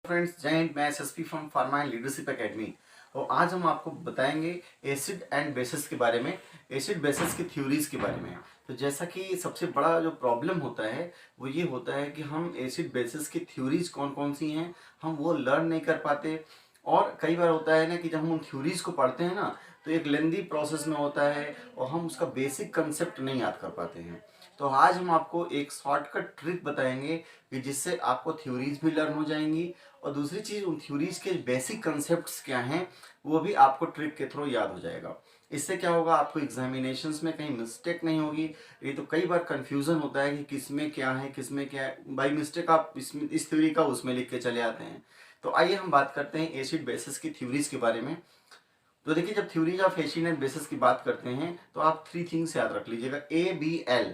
Friends, जय हिंद। मैं SSP from pharma and leadership academy. और आज हम आपको बताएंगे एसिड एंड बेसिस के बारे में, एसिड बेसिस की थ्योरीज के बारे में। तो जैसा कि सबसे बड़ा जो प्रॉब्लम होता है वो ये होता है कि हम एसिड बेसिस की थ्योरीज कौन कौन सी हैं हम वो लर्न नहीं कर पाते। और कई बार होता है ना कि जब हम उन थ्योरीज को पढ़ते हैं ना तो एक लेंदी प्रोसेस में होता है और हम उसका बेसिक कंसेप्ट नहीं याद कर पाते हैं। तो आज हम आपको एक शॉर्टकट ट्रिक बताएंगे कि जिससे आपको थ्योरीज भी लर्न हो जाएंगी और दूसरी चीज़ उन थ्योरीज के बेसिक कंसेप्ट्स क्या हैं वो भी आपको ट्रिक के थ्रू याद हो जाएगा। इससे क्या होगा, आपको एग्जामिनेशंस में कहीं मिस्टेक नहीं होगी। ये तो कई बार कंफ्यूजन होता है कि किस में क्या है किस में क्या है, बाई मिस्टेक आप इसमें इस थ्योरी का उसमें लिख के चले आते हैं। तो आइए हम बात करते हैं एसिड बेसिस की थ्योरीज के बारे में। तो देखिए, जब theories of acid and basis की बात करते हैं तो आप थ्री थिंग्स याद रख लीजिएगा, ABL।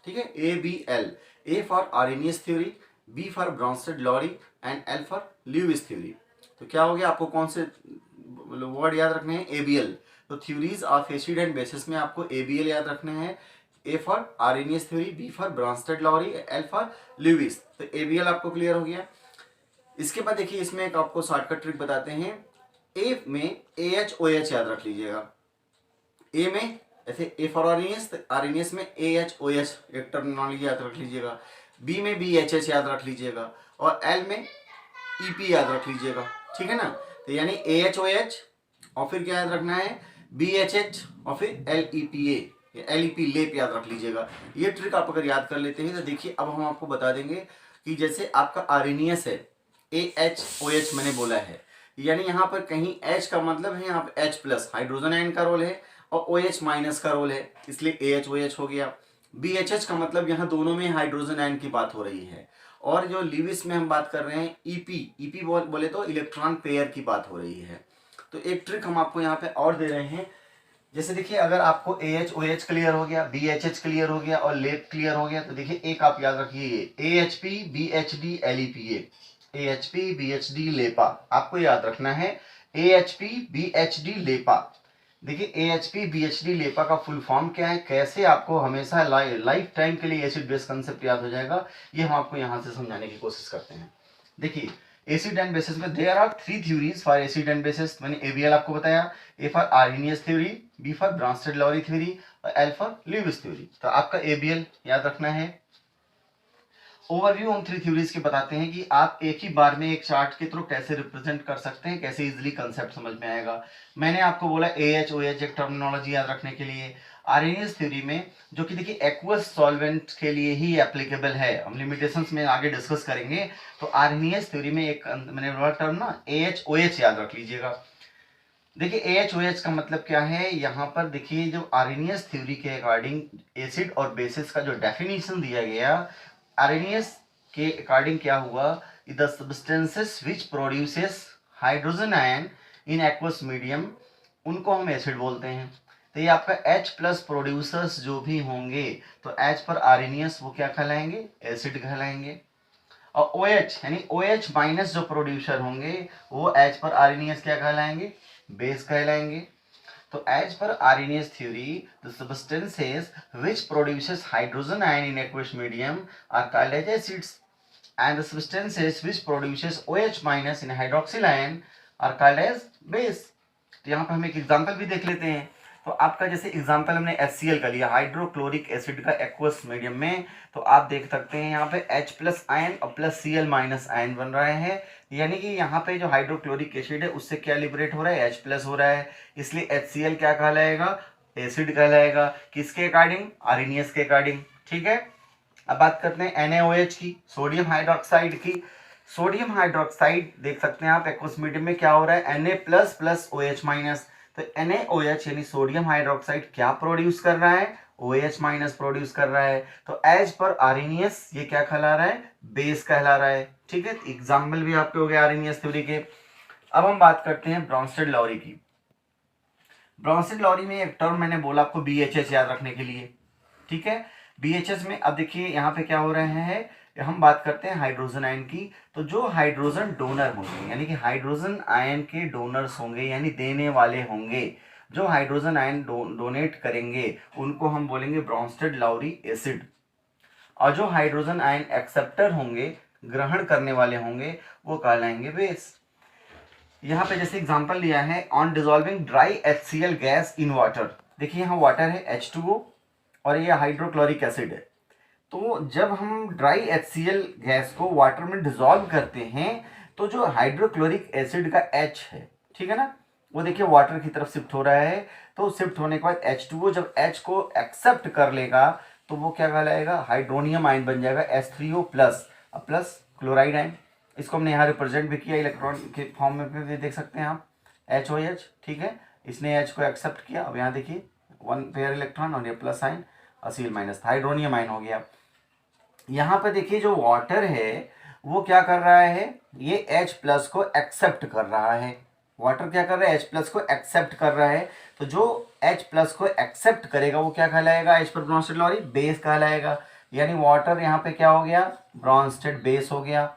ठीक है, ABL। A for Arrhenius theory, B for Bronsted Lowry and L for Lewis theory. तो क्या हो गया, आपको कौन से वर्ड याद रखने हैं? ABL। तो theories of acid and bases में आपको ABL याद रखने हैं। A for Arrhenius theory, B for Bronsted Lowry, L for Lewis. तो ABL आपको क्लियर हो गया। इसके बाद देखिए, इसमें एक आपको शॉर्टकट ट्रिक बताते हैं। A में AHOH याद रख लीजिएगा। ए में ऐसे ए फॉर आर्रेनियस, आर्रेनियस में AHOH एक टर्मिनोलॉजी याद रख लीजिएगा। बी में BHH याद रख लीजिएगा और एल में EP याद रख लीजिएगा। ठीक है ना? तो यानी AHOH और फिर क्या याद रखना है? BHH और फिर LEPA, LEP लेप याद रख लीजिएगा। ये ट्रिक आप अगर याद कर लेते हैं तो देखिए, अब हम आपको बता देंगे कि जैसे आपका आर्रेनियस है, AHOH मैंने बोला है, यानी यहाँ पर कहीं H का मतलब है यहाँ पे H प्लस हाइड्रोजन आयन का रोल है और OH माइनस का रोल है, इसलिए AHOH हो गया। BHH का मतलब यहाँ दोनों में हाइड्रोजन आयन की बात हो रही है। और जो लीविस में हम बात कर रहे हैं EP बोले तो इलेक्ट्रॉन पेयर की बात हो रही है। तो एक ट्रिक हम आपको यहाँ पे और दे रहे हैं। जैसे देखिए, अगर आपको AHOH क्लियर हो गया, BHH क्लियर हो गया और लेप क्लियर हो गया, तो देखिए एक आप याद रखिए, AHP BHD LEPA, AHP BHD Lepa आपको याद रखना है। AHP BHD Lepa. देखिए, AHP BHD लेपा का फुल फॉर्म क्या है, कैसे आपको हमेशा लाइफ टाइम के लिए एसिड बेस कंसेप्ट याद हो जाएगा, ये हम आपको यहाँ से समझाने की कोशिश करते हैं। देखिए, एसिड एंड बेसिस में there are three theories for acid and bases. मैंने ABL आपको बताया, A for Arrhenius theory, B for Bronsted Lowry theory और L फॉर ल्यूइस थ्योरी। तो आपका ABL याद रखना है। ओवरव्यू हम थ्री थ्योरीज के बताते हैं कि आप एक ही बार में एक चार्ट के थ्रू कैसे रिप्रेजेंट कर सकते हैं, कैसे इजीली कंसेप्ट समझ में आएगा। मैंने आपको बोला AHOH एक टर्मिनोलॉजी याद रखने के लिए। आर्रेनियस थ्योरी में जो कि देखिए एक्वस सॉल्वेंट के लिए ही एप्लीकेबल है, हम लिमिटेशंस में आगे डिस्कस करेंगे। तो आर्रेनियस थ्योरी में एक मैंने बोला टर्म ना AHOH याद रख लीजिएगा। देखिए, AHOH का मतलब क्या है, यहाँ पर देखिए जो आर्रेनियस थ्योरी के अकॉर्डिंग एसिड और बेसिस का जो डेफिनेशन दिया गया, आर्रेनियस के अकॉर्डिंग क्या हुआ, the substances which produces hydrogen ion in aqueous medium, उनको हम एसिड बोलते हैं। तो ये आपका H प्लस प्रोड्यूसर्स जो भी होंगे, तो H पर आर्रेनियस वो क्या कहलाएंगे, एसिड कहलाएंगे। और OH यानी OH माइनस जो प्रोड्यूसर होंगे वो H पर आर्रेनियस क्या कहलाएंगे, बेस कहलाएंगे। तो as per Arrhenius theory, the substances which produces hydrogen ion in aqueous medium are called as acids and the substances which produces OH minus in hydroxyl ion are called as base. तो यहाँ पर हम एक example भी देख लेते हैं। तो आपका जैसे एग्जांपल हमने HCl का लिया, हाइड्रोक्लोरिक एसिड का एक्वस मीडियम में, तो आप देख सकते हैं यहाँ पे H प्लस आयन और प्लस Cl माइनस आयन बन रहे हैं। यानी कि यहाँ पे जो हाइड्रोक्लोरिक एसिड है उससे क्या लिबरेट हो रहा है, H प्लस हो रहा है, इसलिए HCl क्या कहलाएगा, एसिड कहलाएगा। किसके अकॉर्डिंग, आर्रेनियस के अकॉर्डिंग। ठीक है, अब बात करते हैं NaOH की, सोडियम हाइड्रोक्साइड की। सोडियम हाइड्रोक्साइड देख सकते हैं आप, एक्वस मीडियम में क्या हो रहा है, Na plus plus OH minus. तो NaOH यानी सोडियम हाइड्रोक्साइड क्या प्रोड्यूस कर रहा है, OH माइनस प्रोड्यूस कर रहा है। तो एज पर आर्रेनियस ये क्या कहला रहा है, बेस कहला रहा है। ठीक है, एग्जाम्पल भी आपके हो गए आर्रेनियस थ्योरी के। अब हम बात करते हैं ब्रॉन्स्टेड लॉरी की। ब्रॉन्स्टेड लॉरी में एक टर्म मैंने बोला आपको BHH याद रखने के लिए। ठीक है, BHS में अब देखिए यहाँ पे क्या हो रहे हैं, हम बात करते हैं हाइड्रोजन आयन की। तो जो हाइड्रोजन डोनर होंगे, यानी कि हाइड्रोजन आयन के डोनर्स होंगे, यानी देने वाले होंगे, जो हाइड्रोजन आयन डोनेट करेंगे उनको हम बोलेंगे ब्रॉन्स्टेड लॉरी एसिड। और जो हाइड्रोजन आयन एक्सेप्टर होंगे, ग्रहण करने वाले होंगे वो कहलाएंगे बेस। यहाँ पे जैसे एग्जांपल लिया है, on dissolving dry HCl gas in water. देखिए यहाँ वाटर है H2O और ये हाइड्रोक्लोरिक एसिड है। तो जब हम ड्राई HCl गैस को वाटर में डिजॉल्व करते हैं तो जो हाइड्रोक्लोरिक एसिड का H है, ठीक है ना, वो देखिए वाटर की तरफ शिफ्ट हो रहा है। तो शिफ्ट होने के बाद H2O जब H को एक्सेप्ट कर लेगा तो वो क्या कहलाएगा, हाइड्रोनियम आयन बन जाएगा H3O plus, plus chloride ion. इसको हमने यहाँ रिप्रेजेंट भी किया इलेक्ट्रॉन के फॉर्म में भी देख सकते हैं आप, HOH, ठीक है। इसने H को एक्सेप्ट किया, अब यहाँ देखिए 1 पेयर इलेक्ट्रॉन और ये प्लस आयन और Cl माइनस, हाइड्रोनियम आयन हो गया। यहाँ पे देखिए जो वाटर है वो क्या कर रहा है, ये H प्लस को एक्सेप्ट कर रहा है। वाटर क्या कर रहा है, H प्लस को एक्सेप्ट कर रहा है। तो जो H प्लस को एक्सेप्ट करेगा वो क्या कहलाएगा, H पर ब्रॉन्स्टेड लॉरी बेस कहलाएगा। यानी वाटर यहाँ पे क्या हो गया, ब्रॉन्स्टेड बेस हो गया।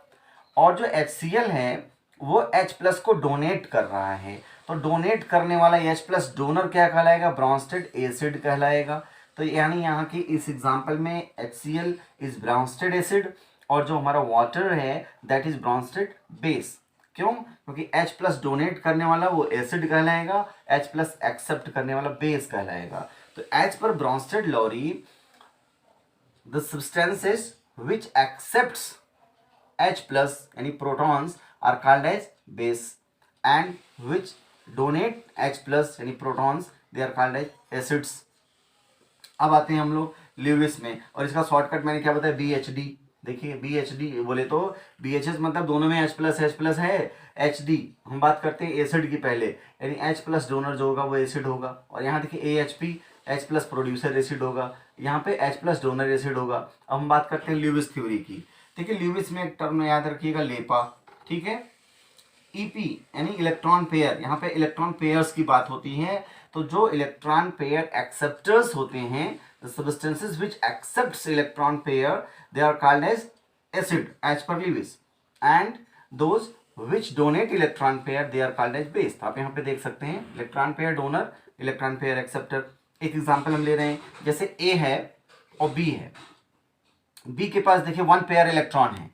और जो HCl है वो H प्लस को डोनेट कर रहा है, तो डोनेट करने वाला H प्लस डोनर क्या कहलाएगा, ब्रॉन्स्टेड एसिड कहलाएगा। तो यानी यहाँ की इस एग्जाम्पल में HCl इज ब्रॉन्स्टेड एसिड और जो हमारा वाटर है दैट इज ब्रॉन्स्टेड बेस। क्यों, क्योंकि H प्लस डोनेट करने वाला वो एसिड कहलाएगा, H प्लस एक्सेप्ट करने वाला बेस कहलाएगा। तो H पर Bronsted Lowry the substances which accepts H plus यानी protons are called as base and which donate H plus यानी protons they are called as acids। अब आते हैं हम लोग ल्यूविस में, और इसका शॉर्टकट मैंने क्या बताया, BHD। देखिए BHD बोले तो BHS मतलब दोनों में H प्लस है, HD हम बात करते हैं एसिड की पहले, यानी H प्लस डोनर जो होगा वो एसिड होगा। और यहाँ देखिए AHP H plus producer acid होगा, यहाँ पे H प्लस डोनर एसिड होगा। अब हम बात करते हैं ल्यूविस थ्योरी की। देखिए ल्यूविस में एक टर्म याद रखिएगा, लेपा, ठीक है। EP यानी इलेक्ट्रॉन पेयर, यहाँ पे इलेक्ट्रॉन पेयर्स की बात होती है। तो जो इलेक्ट्रॉन पेयर एक्सेप्टर्स होते हैं, the substances which accepts electron pair they are called as acid as per Lewis, and those which donate electron pair they are called as base. तो आप यहाँ पे देख सकते हैं electron pair donor, electron pair acceptor. एक example हम ले रहे हैं, जैसे A है और B है। B के पास देखिए 1 पेयर इलेक्ट्रॉन है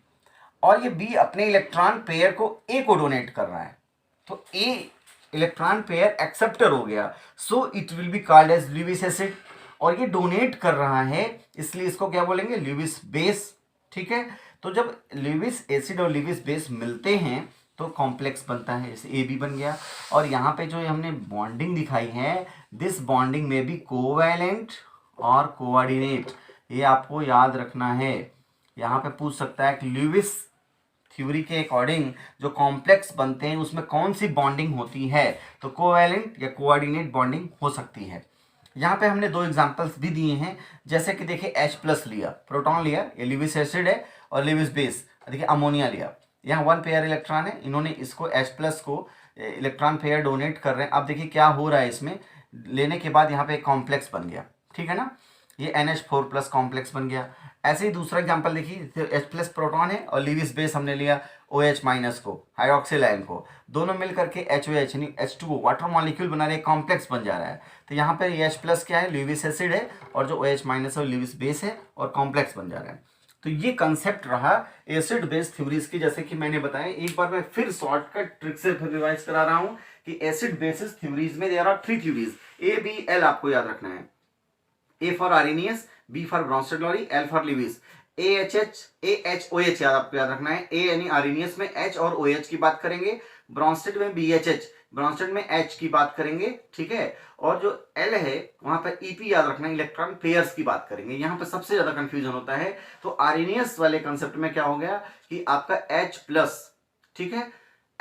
और ये B अपने इलेक्ट्रॉन पेयर को A को डोनेट कर रहा है, तो A इलेक्ट्रॉन पेयर एक्सेप्टर हो गया, so it will be called as Lewis acid. और ये डोनेट कर रहा है इसलिए इसको क्या बोलेंगे, ल्यूविस बेस, ठीक है। तो जब ल्यूविस एसिड और ल्यूविस बेस मिलते हैं तो कॉम्प्लेक्स बनता है, जैसे AB बन गया। और यहाँ पे जो हमने बॉन्डिंग दिखाई है, दिस बॉन्डिंग में भी कोवैलेंट और कोऑर्डिनेट, ये आपको याद रखना है। यहाँ पे पूछ सकता है कि ल्यूविस थ्योरी के अकॉर्डिंग जो कॉम्प्लेक्स बनते हैं उसमें कौन सी बॉन्डिंग होती है, तो कोवैलेंट या कोऑर्डिनेट बॉन्डिंग हो सकती है। यहाँ पे हमने 2 एग्जांपल्स भी दिए हैं, जैसे कि देखिए H प्लस लिया, प्रोटॉन लिया, ये ल्यूविस एसिड है, और ल्यूविस बेस देखिए अमोनिया लिया। यहाँ 1 पेयर इलेक्ट्रॉन है, इन्होंने इसको H प्लस को इलेक्ट्रॉन पेयर डोनेट कर रहे हैं। अब देखिए क्या हो रहा है, इसमें लेने के बाद यहाँ पे एक कॉम्प्लेक्स बन गया, ठीक है ना, ये NH4 प्लस कॉम्प्लेक्स बन गया। ऐसे ही दूसरा एग्जांपल देखिए, H प्लस प्रोटॉन है और ल्यूविस बेस हमने लिया OH माइनस को, हाइड्रोक्सिल आयन को, दोनों मिल करके HOH यानी H2O वाटर मॉलिक्यूल बना रहे, कॉम्प्लेक्स बन जा रहा है। तो यहाँ पर H प्लस क्या है, ल्यूविस एसिड है, और जो OH माइनस है ल्यूविस बेस है और कॉम्प्लेक्स बन जा रहा है। तो ये कंसेप्ट रहा एसिड बेस थ्योरीज की, जैसे कि मैंने बताया। एक बार मैं फिर शॉर्टकट ट्रिक से फिर रिवाइज करा रहा हूँ कि एसिड बेसिस थ्योरीज में देयर आर 3 थ्योरीज, ABL आपको याद रखना है। A for Arrhenius, B for Bronsted Lowry, L for Lewis. AHOH आपको याद रखना है। A यानी आर्रेनियस में H और OH की बात करेंगे, ब्रॉन्स्टेड में BHH, ब्रॉन्स्टेड में H की बात करेंगे, ठीक है। और जो L है वहां पर EP याद रखना है, इलेक्ट्रॉन पेयर्स की बात करेंगे। यहाँ पर सबसे ज्यादा कंफ्यूजन होता है। तो आर्रेनियस वाले कंसेप्ट में क्या हो गया कि आपका H प्लस, ठीक है,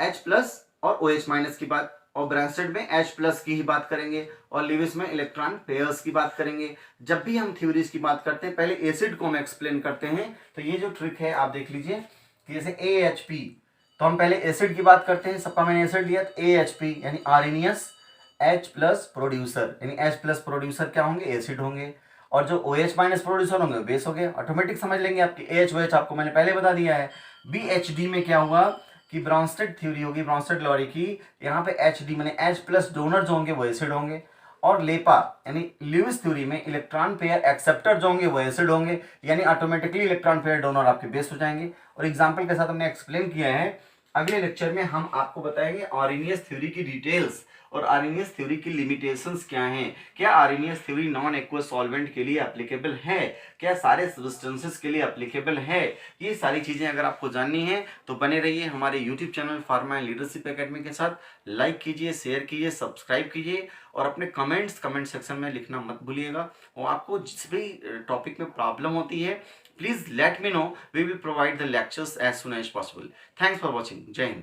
H प्लस और OH माइनस की बात, और ब्रॉन्स्टेड में H प्लस की ही बात करेंगे, और ल्यूविस में इलेक्ट्रॉन पेयर्स की बात करेंगे। जब भी हम थ्योरीज की बात करते हैं पहले एसिड को हम एक्सप्लेन करते हैं। तो ये जो ट्रिक है आप देख लीजिए कि जैसे AHP, तो हम पहले एसिड की बात करते हैं, सबका मैंने एसिड लिया, तो AHP यानी आर्रेनियस, H प्लस प्रोड्यूसर यानी H प्लस प्रोड्यूसर क्या होंगे, एसिड होंगे, और जो OH माइनस प्रोड्यूसर होंगे बेस हो गए। ऑटोमेटिक समझ लेंगे आपकी AHOH आपको मैंने पहले बता दिया है। BHD में क्या हुआ कि ब्रॉन्स्टेड थ्योरी होगी, ब्रॉन्स्टेड लॉरी की, यहाँ पे HD माने H प्लस डोनर जो होंगे वो एसिड होंगे, और लेपा यानी ल्यूइस थ्योरी में इलेक्ट्रॉन पेयर एक्सेप्टर जो होंगे वो एसिड होंगे, यानी ऑटोमेटिकली इलेक्ट्रॉन पेयर डोनर आपके बेस हो जाएंगे। और एग्जांपल के साथ हमने एक्सप्लेन किया है। अगले लेक्चर में हम आपको बताएंगे आर्हेनियस थ्योरी की डिटेल्स और आर्हेनियस थ्योरी की लिमिटेशंस क्या हैं। क्या Arrhenius theory non aqueous solvent के लिए एप्लीकेबल है, क्या सारे सब्सटेंसेस के लिए एप्लीकेबल है। ये सारी चीजें अगर आपको जाननी है तो बने रहिए हमारे YouTube channel pharma and leadership academy के साथ। लाइक कीजिए, शेयर कीजिए, सब्सक्राइब कीजिए और अपने कमेंट सेक्शन में लिखना मत भूलिएगा। और आपको जिस भी टॉपिक में प्रॉब्लम होती है please let me know, we will provide the lectures as soon as possible. Thanks for watching. जय हिंद।